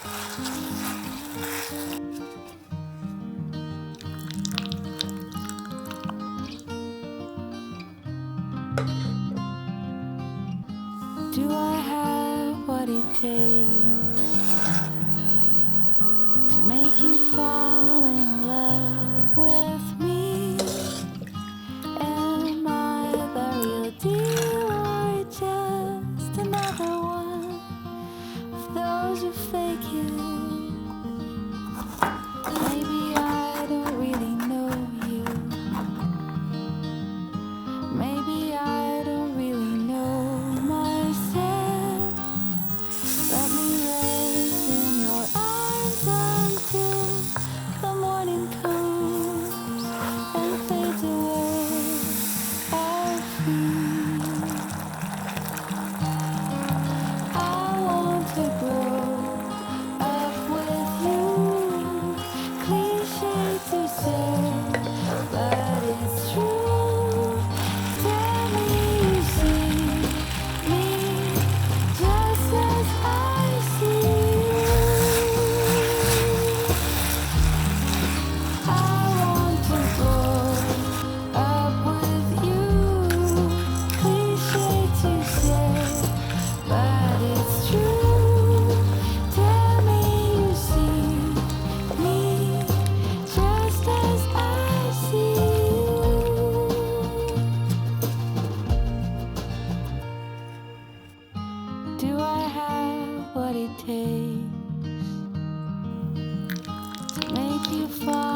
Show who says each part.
Speaker 1: Do I have what it takes to make you fall in love with me? Am I the real deal or just another one of those who fake it? Maybe I don't really know you. Maybe I don't really know myself. Let me rest in your arms until the morning comes and fades away our feet. I want to grow up with you. Cliche to say, but it's true. Tell me you see me just as I see you. I want to grow up with you. Cliche to say, but it's true. Tell me you see me just as I see you. Do I have what it takes to make you fall